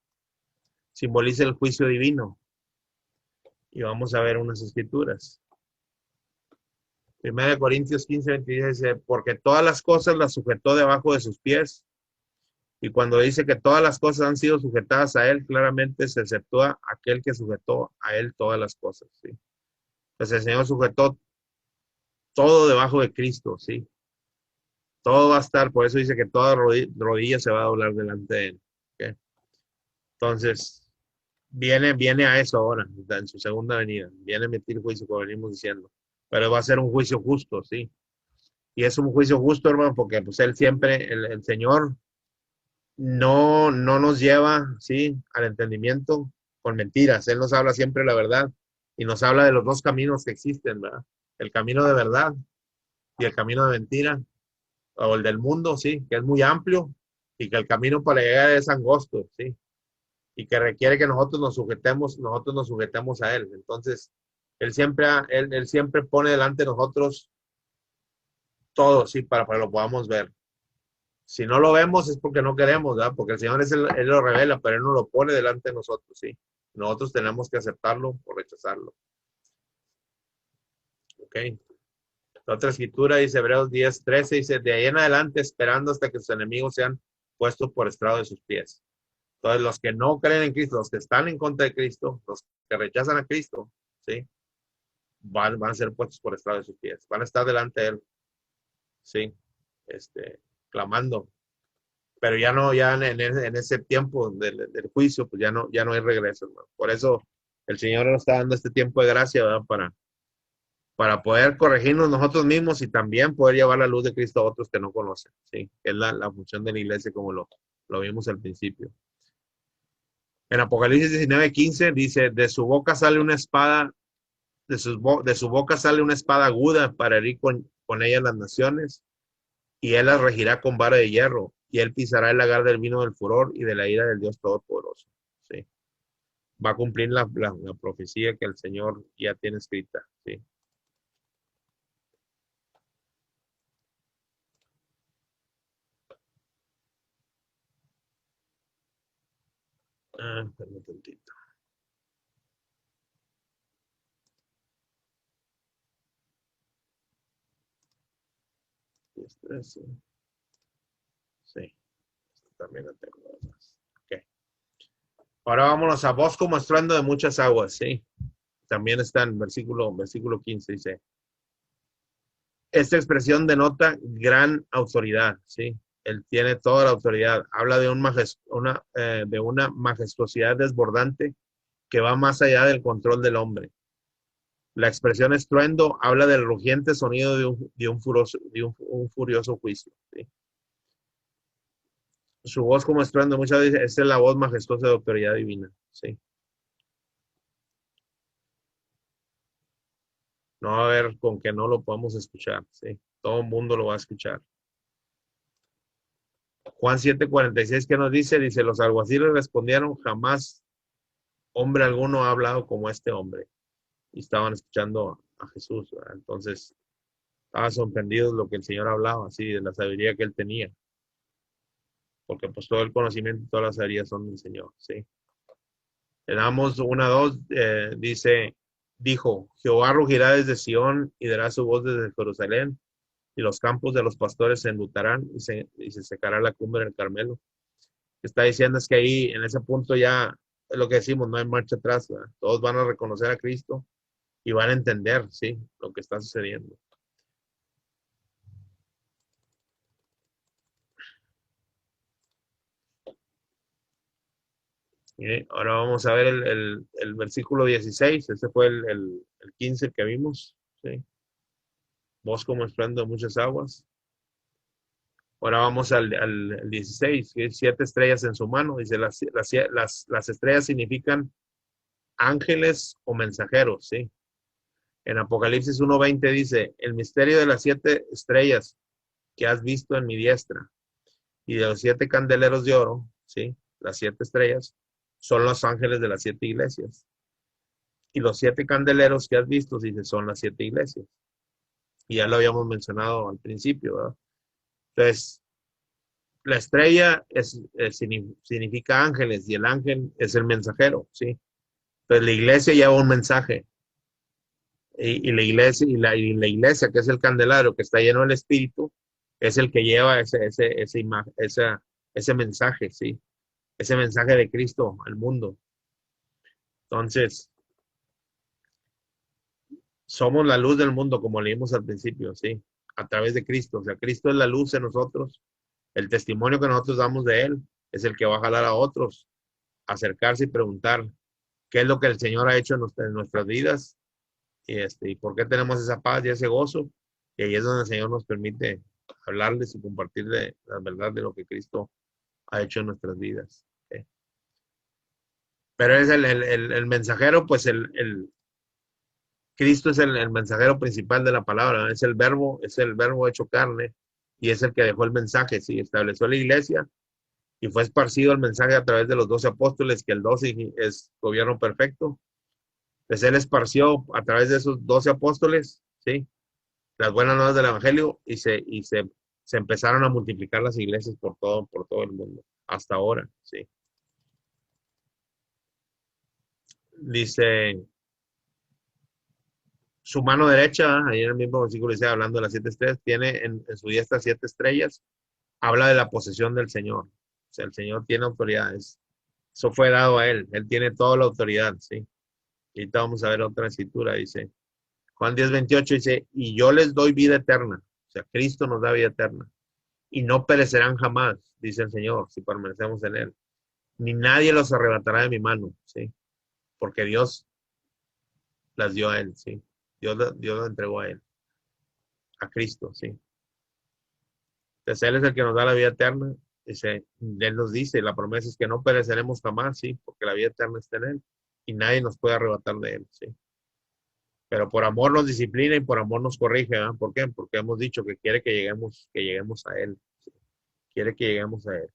Simboliza el juicio divino. Y vamos a ver unas escrituras. 1 Corintios 15:23 dice, porque todas las cosas las sujetó debajo de sus pies. Y cuando dice que todas las cosas han sido sujetadas a él, claramente se exceptúa aquel que sujetó a él todas las cosas, ¿sí? Entonces el Señor sujetó todo debajo de Cristo, ¿sí? Todo va a estar, por eso dice que toda rodilla se va a doblar delante de él, ¿okay? Entonces, viene a eso ahora, en su segunda venida. Viene a emitir juicio, como venimos diciendo. Pero va a ser un juicio justo, ¿sí? Y es un juicio justo, hermano, porque pues él siempre, el Señor no nos lleva, ¿sí? Al entendimiento con mentiras. Él nos habla siempre la verdad y nos habla de los dos caminos que existen, ¿verdad? El camino de verdad y el camino de mentira, o el del mundo, sí, que es muy amplio y que el camino para llegar es angosto, sí, y que requiere que nosotros nos sujetemos a él. Entonces, él siempre pone delante de nosotros todo, sí, para que lo podamos ver. Si no lo vemos es porque no queremos, ¿verdad? Porque el Señor él lo revela, pero Él no lo pone delante de nosotros, ¿sí? Nosotros tenemos que aceptarlo o rechazarlo. ¿Ok? La otra escritura dice, Hebreos 10:13, dice, de ahí en adelante esperando hasta que sus enemigos sean puestos por estrado de sus pies. Entonces, los que no creen en Cristo, los que están en contra de Cristo, los que rechazan a Cristo, ¿sí? Van a ser puestos por estrado de sus pies. Van a estar delante de Él, ¿sí? Clamando. Pero ya no, ya en ese tiempo del juicio, pues ya no hay regreso, ¿no? Por eso el Señor nos está dando este tiempo de gracia, ¿verdad? Para poder corregirnos nosotros mismos y también poder llevar la luz de Cristo a otros que no conocen, ¿sí? Que es la función de la iglesia como lo vimos al principio. En Apocalipsis 19:15 dice, de su boca sale una espada, de su boca sale una espada aguda para herir con ella las naciones, y él las regirá con vara de hierro, y él pisará el lagar del vino del furor y de la ira del Dios Todopoderoso. ¿Sí? Va a cumplir la profecía que el Señor ya tiene escrita. ¿Sí? Espérame un tantito. Sí, también la tengo. Okay. Ahora vámonos a voz como estruendo de muchas aguas, sí. También está en versículo 15, dice. Esta expresión denota gran autoridad, ¿sí? Él tiene toda la autoridad. Habla de de una majestuosidad desbordante que va más allá del control del hombre. La expresión estruendo habla del rugiente sonido un furioso juicio, ¿sí? Su voz como estruendo, muchas veces, esta es la voz majestuosa de autoridad divina, ¿sí? No va a haber con que no lo podamos escuchar, ¿sí? Todo el mundo lo va a escuchar. Juan 7:46, ¿qué nos dice? Dice, los alguaciles respondieron, jamás hombre alguno ha hablado como este hombre. Y estaban escuchando a Jesús, ¿verdad? Entonces, estaban sorprendidos lo que el Señor hablaba, así, de la sabiduría que él tenía. Porque pues todo el conocimiento y toda la sabiduría son del Señor, ¿sí? En Amos 1:2 dijo, Jehová rugirá desde Sión y dará su voz desde Jerusalén, y los campos de los pastores se enlutarán y se secará la cumbre del Carmelo. Está diciendo es que ahí, en ese punto ya, es lo que decimos, no hay marcha atrás, ¿verdad? Todos van a reconocer a Cristo y van a entender, ¿sí? Lo que está sucediendo. Ahora vamos a ver el versículo 16, ese fue el 15 que vimos, ¿sí? Voz como estruendo de muchas aguas. Ahora vamos al 16, que es 7 estrellas en su mano. Dice, las estrellas significan ángeles o mensajeros, ¿sí? En Apocalipsis 1:20 dice, el misterio de las 7 estrellas que has visto en mi diestra y de los 7 candeleros de oro, ¿sí? Las 7 estrellas son los ángeles de las 7 iglesias. Y los 7 candeleros que has visto, dice, son las 7 iglesias. Y ya lo habíamos mencionado al principio, ¿verdad? Entonces, la estrella significa ángeles y el ángel es el mensajero, ¿sí? Entonces, la iglesia lleva un mensaje. Y la iglesia, la iglesia, que es el candelabro, que está lleno del Espíritu, es el que lleva ese mensaje, ¿sí? Ese mensaje de Cristo al mundo. Entonces, somos la luz del mundo, como leímos al principio, ¿sí? A través de Cristo. O sea, Cristo es la luz en nosotros. El testimonio que nosotros damos de Él es el que va a jalar a otros a acercarse y preguntar qué es lo que el Señor ha hecho en nuestras vidas y por qué tenemos esa paz y ese gozo. Y ahí es donde el Señor nos permite hablarles y compartirle la verdad de lo que Cristo ha hecho en nuestras vidas. ¿Sí? Pero es el mensajero, pues Cristo es el mensajero principal de la palabra, ¿no? Es el verbo hecho carne y es el que dejó el mensaje, sí, estableció la iglesia y fue esparcido el mensaje a través de los 12 apóstoles, que el 12 es gobierno perfecto. Pues él esparció a través de esos 12 apóstoles, ¿sí? Las buenas nuevas del evangelio se empezaron a multiplicar las iglesias por todo el mundo, hasta ahora, ¿sí? Dice, su mano derecha, ahí en el mismo versículo dice, hablando de las 7 estrellas, tiene en su diestra 7 estrellas, habla de la posesión del Señor. O sea, el Señor tiene autoridades. Eso fue dado a él tiene toda la autoridad, ¿sí? Y ahorita vamos a ver otra escritura, dice, Juan 10:28 dice, y yo les doy vida eterna. O sea, Cristo nos da vida eterna. Y no perecerán jamás, dice el Señor, si permanecemos en Él. Ni nadie los arrebatará de mi mano, ¿sí? Porque Dios las dio a Él, ¿sí? Dios lo entregó a Él, a Cristo, ¿sí? Entonces Él es el que nos da la vida eterna. Dice, Él nos dice, la promesa es que no pereceremos jamás, ¿sí? Porque la vida eterna está en Él. Y nadie nos puede arrebatar de Él, ¿sí? Pero por amor nos disciplina y por amor nos corrige, ¿verdad? ¿Por qué? Porque hemos dicho que quiere que lleguemos a Él. ¿Sí? Quiere que lleguemos a Él.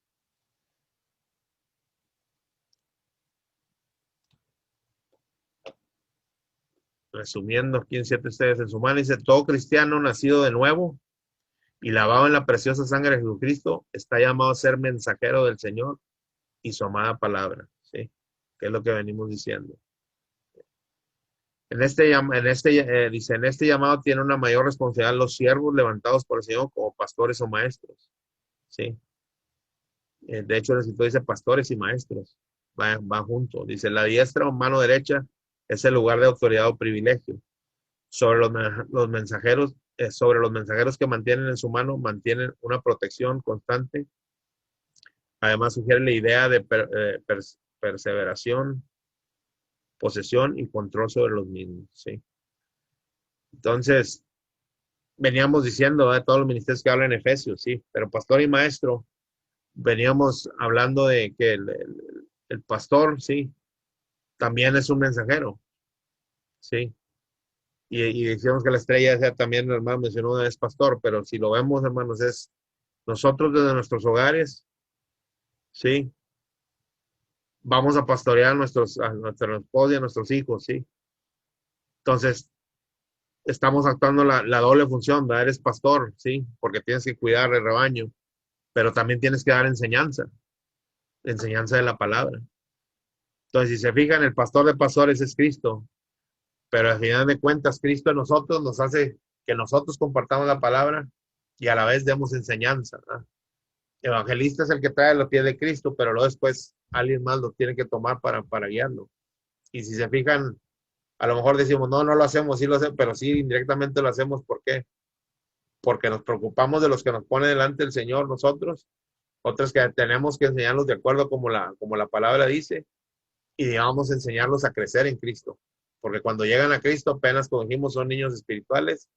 Resumiendo, aquí en 7 ustedes en su mano, dice, todo cristiano nacido de nuevo y lavado en la preciosa sangre de Jesucristo está llamado a ser mensajero del Señor y su amada palabra, ¿sí? que es lo que venimos diciendo. Dice, en este llamado tiene una mayor responsabilidad los siervos levantados por el Señor como pastores o maestros. ¿Sí? De hecho, el escritor dice pastores y maestros. Va junto. Dice, la diestra o mano derecha es el lugar de autoridad o privilegio. Los mensajeros, sobre los mensajeros que mantienen en su mano, mantienen una protección constante. Además, sugiere la idea de perseveración, posesión y control sobre los mismos. ¿Sí? Entonces, veníamos diciendo, todos los ministerios que hablan en Efesios, sí, pero pastor y maestro, veníamos hablando de que el pastor, sí, también es un mensajero, sí. Y decíamos que la estrella esa también, hermano, mencionó una vez pastor, pero si lo vemos, hermanos, es nosotros desde nuestros hogares, sí, vamos a pastorear a nuestra esposa y a nuestros hijos, sí. Entonces, estamos actuando la doble función, ¿verdad? Eres pastor, sí, porque tienes que cuidar el rebaño, pero también tienes que dar enseñanza de la palabra. Entonces, si se fijan, el pastor de pastores es Cristo, pero al final de cuentas, Cristo en nosotros nos hace que nosotros compartamos la palabra y a la vez demos enseñanza, ¿verdad? Evangelista es el que trae los pies de Cristo, pero luego después alguien más lo tiene que tomar para guiarlo. Y si se fijan, a lo mejor decimos, no lo hacemos, sí lo hacemos, pero sí indirectamente lo hacemos. ¿Por qué? Porque nos preocupamos de los que nos pone delante el Señor nosotros, otros que tenemos que enseñarlos de acuerdo como la palabra dice, y vamos a enseñarlos a crecer en Cristo. Porque cuando llegan a Cristo, apenas como dijimos, son niños espirituales,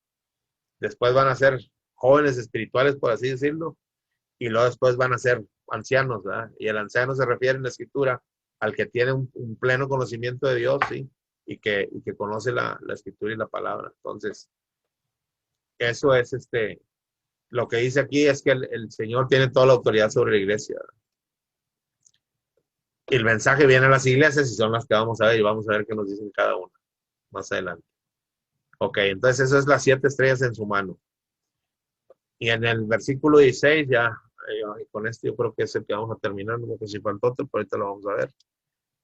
después van a ser jóvenes espirituales, por así decirlo, y luego después van a ser ancianos, ¿verdad? Y el anciano se refiere en la Escritura al que tiene un pleno conocimiento de Dios, ¿sí? Y que conoce la Escritura y la palabra. Entonces, eso es lo que dice aquí es que el Señor tiene toda la autoridad sobre la iglesia. Y el mensaje viene a las iglesias y son las que vamos a ver y vamos a ver qué nos dicen cada una más adelante. Ok, entonces eso es las 7 estrellas en su mano. Y en el versículo 16 ya, con esto yo creo que es el que vamos a terminar, no sé si faltó otro, pero ahorita lo vamos a ver.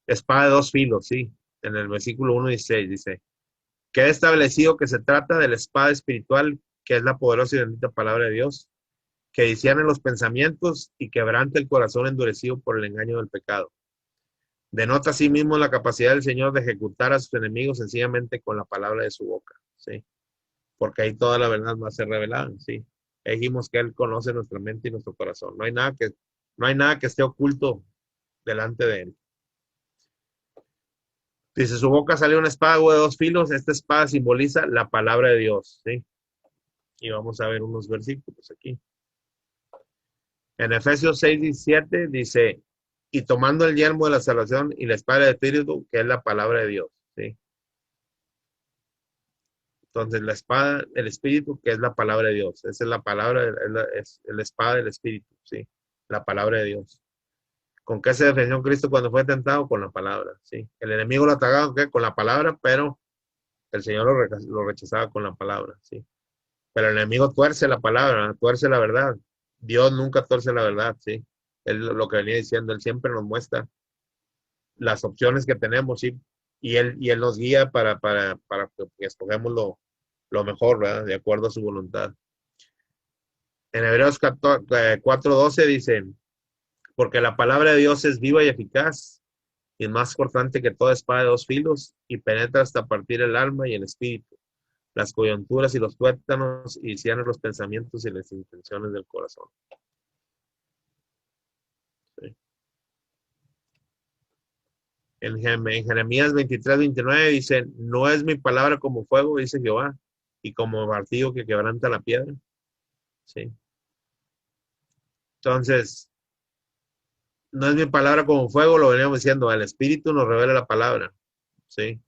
Espada de 2 filos, sí. En el versículo 1:16 dice, queda establecido que se trata de la espada espiritual, que es la poderosa y bendita palabra de Dios, que discierne los pensamientos y quebranta el corazón endurecido por el engaño del pecado. Denota asimismo la capacidad del Señor de ejecutar a sus enemigos sencillamente con la palabra de su boca, ¿sí? Porque ahí toda la verdad va a ser revelada, ¿sí? Dijimos que Él conoce nuestra mente y nuestro corazón. No hay nada que esté oculto delante de Él. Dice, su boca salió una espada de 2 filos. Esta espada simboliza la palabra de Dios, ¿sí? Y vamos a ver unos versículos aquí. En Efesios 6:17 dice, y tomando el yelmo de la salvación y la espada del Espíritu, que es la palabra de Dios, ¿sí? Entonces, la espada del Espíritu, que es la palabra de Dios. Esa es la palabra, es la espada del Espíritu, ¿sí? La palabra de Dios. ¿Con qué se defendió Cristo cuando fue tentado? Con la palabra, ¿sí? El enemigo lo atacaba, ¿qué? Con la palabra, pero el Señor lo rechazaba con la palabra, ¿sí? Pero el enemigo tuerce la palabra, tuerce la verdad. Dios nunca tuerce la verdad, ¿sí? Él lo que venía diciendo, Él siempre nos muestra las opciones que tenemos, ¿sí? Y Él nos guía para que escogemos lo mejor, ¿verdad? De acuerdo a su voluntad. En Hebreos 4:12 dice, porque la palabra de Dios es viva y eficaz, y es más cortante que toda espada de 2 filos, y penetra hasta partir el alma y el espíritu, las coyunturas y los tuétanos, y discierne los pensamientos y las intenciones del corazón. ¿Sí? En Jeremías 23:29 dice, no es mi palabra como fuego, dice Jehová, y como martillo que quebranta la piedra. ¿Sí? Entonces, no es mi palabra como fuego, lo veníamos diciendo, el Espíritu nos revela la palabra. ¿Sí?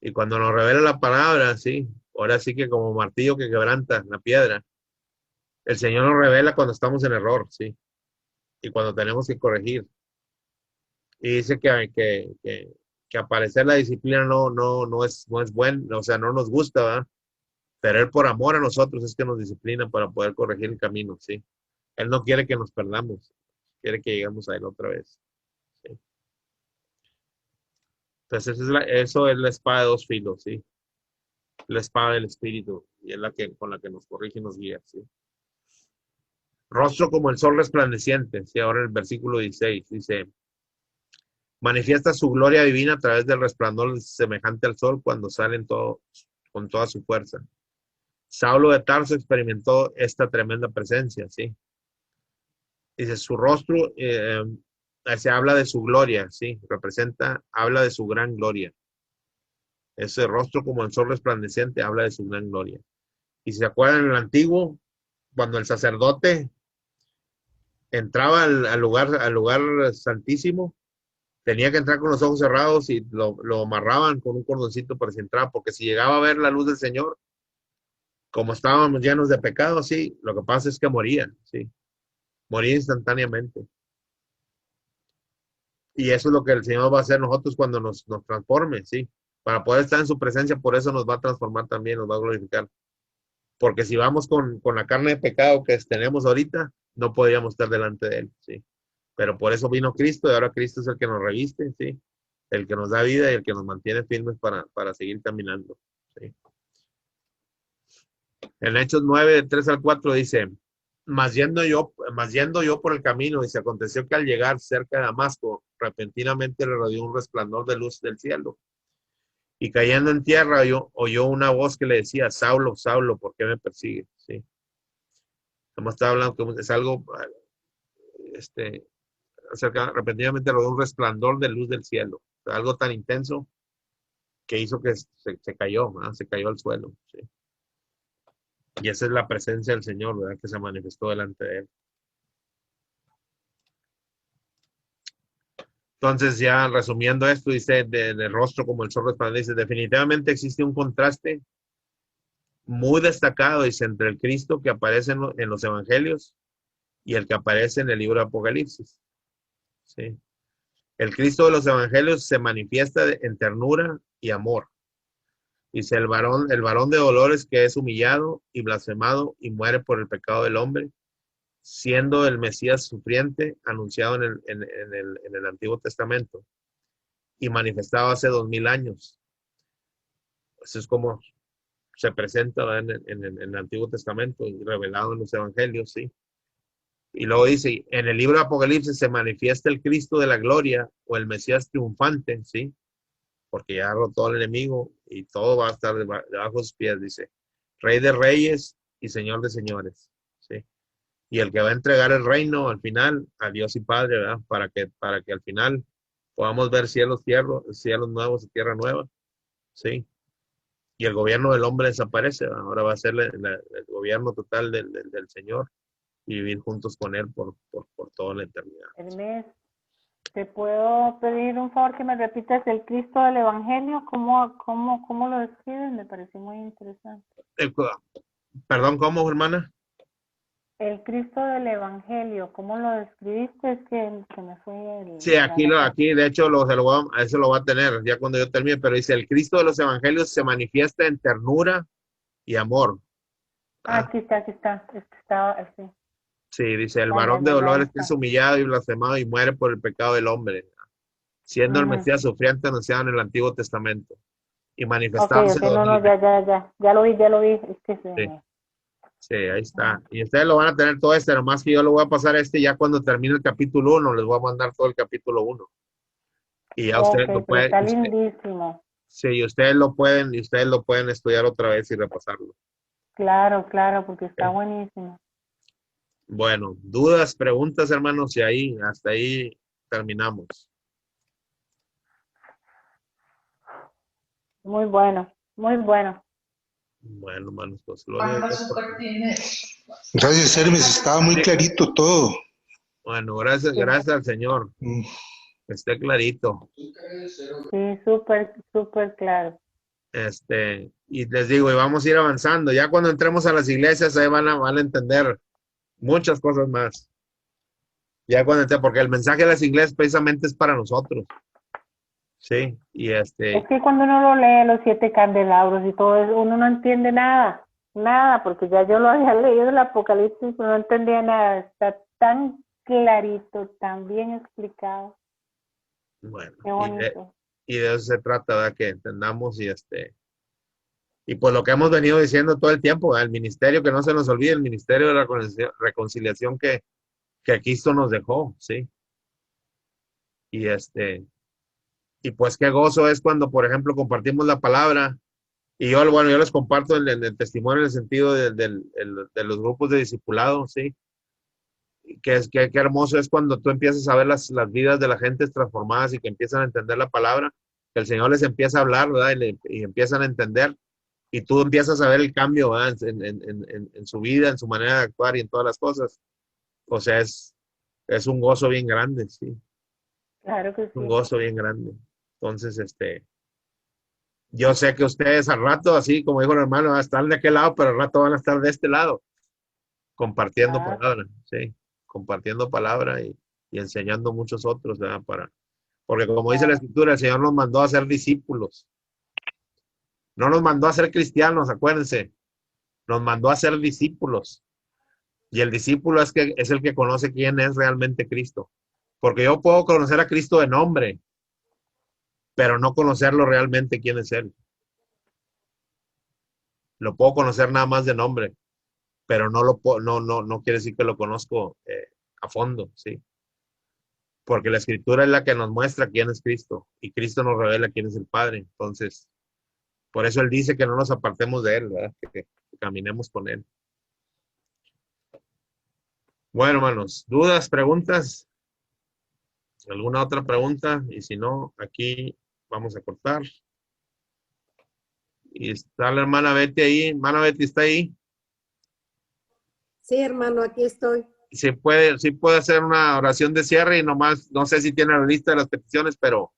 Y cuando nos revela la palabra, sí, ahora sí que como martillo que quebranta la piedra, el Señor nos revela cuando estamos en error, sí, y cuando tenemos que corregir. Y dice que aparecer la disciplina no es bueno, o sea, no nos gusta, ¿verdad? Pero Él por amor a nosotros es que nos disciplina para poder corregir el camino, sí. Él no quiere que nos perdamos, quiere que lleguemos a Él otra vez. ¿Sí? Entonces, eso es la espada de dos filos, ¿sí? La espada del Espíritu, y es con la que nos corrige y nos guía, ¿sí? Rostro como el sol resplandeciente, ¿sí? Ahora el versículo 16 dice, manifiesta su gloria divina a través del resplandor semejante al sol cuando sale con toda su fuerza. Saulo de Tarso experimentó esta tremenda presencia, ¿sí? Dice, su rostro, se habla de su gloria, ¿sí? Habla de su gran gloria. Ese rostro como el sol resplandeciente habla de su gran gloria. Y si se acuerdan en el antiguo, cuando el sacerdote entraba al lugar santísimo, tenía que entrar con los ojos cerrados y lo amarraban con un cordoncito para que entrara, porque si llegaba a ver la luz del Señor, como estábamos llenos de pecado, sí, lo que pasa es que moría, sí, moría instantáneamente. Y eso es lo que el Señor va a hacer nosotros cuando nos transforme, sí, para poder estar en su presencia, por eso nos va a transformar también, nos va a glorificar. Porque si vamos con la carne de pecado que tenemos ahorita, no podríamos estar delante de Él, sí. Pero por eso vino Cristo y ahora Cristo es el que nos reviste, ¿sí? El que nos da vida y el que nos mantiene firmes para seguir caminando, ¿sí? En Hechos 9, 3 al 4 dice, mas yendo yo por el camino, y se aconteció que al llegar cerca de Damasco, repentinamente le rodeó un resplandor de luz del cielo. Y cayendo en tierra, oyó una voz que le decía, Saulo, Saulo, ¿por qué me persigues? ¿Sí? Como estaba hablando, que es algo, repentinamente rodeó un resplandor de luz del cielo. Algo tan intenso que hizo que se cayó, ¿verdad? Se cayó al suelo, ¿sí? Y esa es la presencia del Señor, ¿verdad? Que se manifestó delante de él. Entonces, ya resumiendo esto, dice, de rostro como el sol resplandece, definitivamente existe un contraste muy destacado, dice, entre el Cristo que aparece en los evangelios y el que aparece en el libro de Apocalipsis, ¿sí? El Cristo de los evangelios se manifiesta en ternura y amor. Dice, el varón de dolores que es humillado y blasfemado y muere por el pecado del hombre, siendo el Mesías sufriente anunciado en el Antiguo Testamento y manifestado hace 2000 años. Eso es como se presenta en el Antiguo Testamento y revelado en los Evangelios, ¿sí? Y luego dice, en el libro de Apocalipsis se manifiesta el Cristo de la gloria o el Mesías triunfante, ¿sí? Porque ya derrotó al enemigo y todo va a estar debajo de sus pies, dice, Rey de reyes y Señor de señores, ¿sí? Y el que va a entregar el reino al final a Dios y Padre, ¿verdad? Para que al final podamos ver cielos nuevos y tierra nueva, ¿sí? Y el gobierno del hombre desaparece, ¿verdad? Ahora va a ser el gobierno total del Señor y vivir juntos con Él por toda la eternidad.
Hermes, ¿te puedo pedir un favor que me repitas el Cristo del Evangelio? ¿Cómo lo describes? Me pareció muy interesante.
Perdón, ¿cómo, hermana?
El Cristo del Evangelio, ¿cómo lo describiste? Es que se me fue el...
Sí, aquí de hecho, eso lo va a tener ya cuando yo termine, pero dice, el Cristo de los evangelios se manifiesta en ternura y amor.
Aquí está, estaba, sí.
Sí, dice, el varón de dolores que es humillado y blasfemado y muere por el pecado del hombre, siendo el Mesías sufriente anunciado en el Antiguo Testamento y manifestándose.
Ok, no, ya lo vi, es que
sí. Sí, ahí está. Y ustedes lo van a tener todo nomás que yo lo voy a pasar ya cuando termine el capítulo 1, les voy a mandar todo el capítulo 1. Y ya ustedes lo pueden.
Está lindísimo.
Sí, ustedes lo pueden estudiar otra vez y repasarlo.
Claro, porque está buenísimo.
Bueno, dudas, preguntas, hermanos, y hasta ahí terminamos.
Muy bueno.
Bueno, hermanos, pues
gracias, Hermes, estaba muy clarito todo.
Bueno, gracias al Señor. Esté clarito.
Sí, súper claro.
Y les digo, y vamos a ir avanzando. Ya cuando entremos a las iglesias, ahí van a entender muchas cosas más. Ya cuando porque el mensaje de las iglesias precisamente es para nosotros. Sí, y
Es que cuando uno lo lee, los 7 candelabros y todo eso, uno no entiende nada, porque ya yo lo había leído en el Apocalipsis, pero no entendía nada. Está tan clarito, tan bien explicado.
Bueno,
qué bonito.
Y de eso se trata, ¿verdad? Que entendamos y pues lo que hemos venido diciendo todo el tiempo, ¿verdad? El ministerio, que no se nos olvide, el ministerio de la reconciliación que Cristo nos dejó, ¿sí? Y y pues qué gozo es cuando, por ejemplo, compartimos la palabra. Y yo, bueno, yo les comparto el testimonio en el sentido de los grupos de discipulado, ¿sí? Qué hermoso es cuando tú empiezas a ver las vidas de la gente transformadas y que empiezan a entender la palabra, que el Señor les empieza a hablar, ¿verdad? Y empiezan a entender, y tú empiezas a ver el cambio, ¿verdad? En su vida, en su manera de actuar y en todas las cosas. O sea, es un gozo bien grande, ¿sí?
Claro que
Un
sí.
gozo bien grande. Entonces, yo sé que ustedes al rato, así como dijo el hermano, van a estar de aquel lado, pero al rato van a estar de este lado, compartiendo
Ah,
palabra, ¿sí? Compartiendo palabra y enseñando a muchos otros, ¿verdad? Porque como dice la
claro.
Escritura, el Señor nos mandó a ser discípulos. No nos mandó a ser cristianos, acuérdense. Nos mandó a ser discípulos. Y el discípulo es el que conoce quién es realmente Cristo. Porque yo puedo conocer a Cristo de nombre, pero no conocerlo realmente quién es Él. Lo puedo conocer nada más de nombre, pero no quiere decir que lo conozco a fondo, ¿sí? Porque la Escritura es la que nos muestra quién es Cristo y Cristo nos revela quién es el Padre. Entonces, por eso Él dice que no nos apartemos de Él, ¿verdad? Que caminemos con Él. Bueno, hermanos, ¿dudas, preguntas? ¿Alguna otra pregunta? Y si no, aquí vamos a cortar. Y está la hermana Betty ahí. Hermana Betty está ahí.
Sí, hermano, aquí estoy.
Sí puede hacer una oración de cierre y nomás, no sé si tiene la lista de las peticiones, pero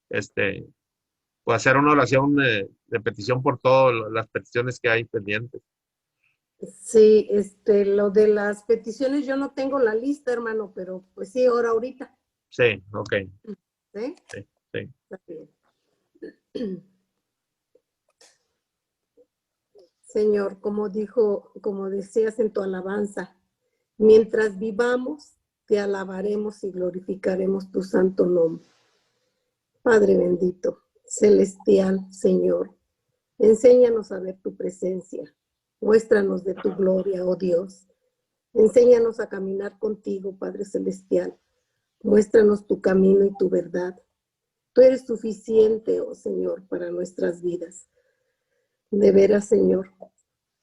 puede hacer una oración de petición por todas las peticiones que hay pendientes.
Sí, lo de las peticiones, yo no tengo la lista, hermano, pero pues sí, ahorita.
Sí, ok.
¿Sí?
Sí, sí.
Está bien. Señor, como decías en tu alabanza, mientras vivamos, te alabaremos y glorificaremos tu santo nombre. Padre bendito, celestial, Señor, enséñanos a ver tu presencia. Muéstranos de tu gloria, oh Dios. Enséñanos a caminar contigo, Padre celestial. Muéstranos tu camino y tu verdad. Tú eres suficiente, oh Señor, para nuestras vidas. De veras, Señor,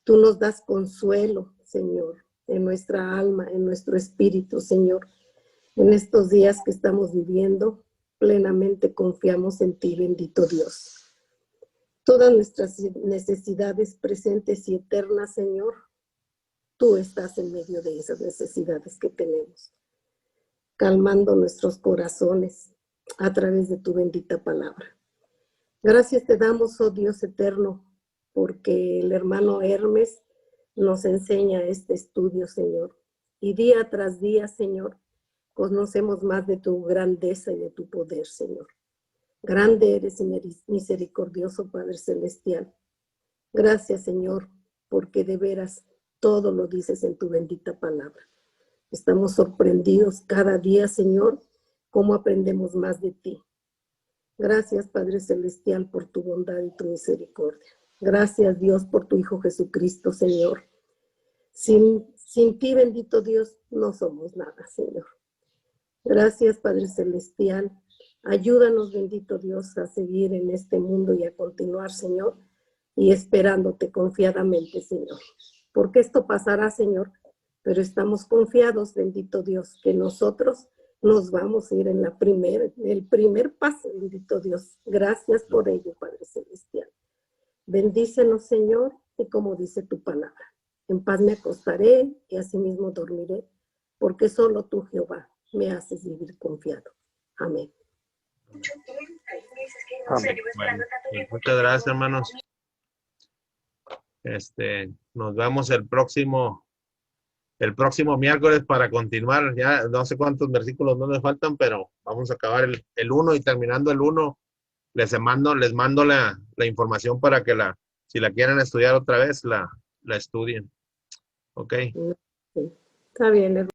tú nos das consuelo, Señor, en nuestra alma, en nuestro espíritu, Señor. En estos días que estamos viviendo, plenamente confiamos en ti, bendito Dios. Todas nuestras necesidades presentes y eternas, Señor, tú estás en medio de esas necesidades que tenemos, calmando nuestros corazones a través de tu bendita palabra. Gracias te damos, oh Dios eterno, porque el hermano Hermes nos enseña este estudio, Señor. Y día tras día, Señor, conocemos más de tu grandeza y de tu poder, Señor. Grande eres y misericordioso, Padre Celestial. Gracias, Señor, porque de veras todo lo dices en tu bendita palabra. Estamos sorprendidos cada día, Señor, cómo aprendemos más de ti. Gracias, Padre Celestial, por tu bondad y tu misericordia. Gracias, Dios, por tu Hijo Jesucristo, Señor. Sin ti, bendito Dios, no somos nada, Señor. Gracias, Padre Celestial. Ayúdanos, bendito Dios, a seguir en este mundo y a continuar, Señor, y esperándote confiadamente, Señor. Porque esto pasará, Señor, pero estamos confiados, bendito Dios, que nosotros nos vamos a ir en el primer paso, bendito Dios. Gracias por ello, Padre Celestial. Bendícenos, Señor, y como dice tu palabra, en paz me acostaré y asimismo dormiré, porque solo tú, Jehová, me haces vivir confiado. Amén.
Amén.
Bueno, pues muchas gracias, hermanos. Nos vemos el próximo miércoles para continuar. Ya no sé cuántos versículos no me faltan, pero vamos a acabar el 1 y terminando el 1, les mando la información para que si la quieren estudiar otra vez, la estudien. ¿Ok?
Sí, está bien, hermano.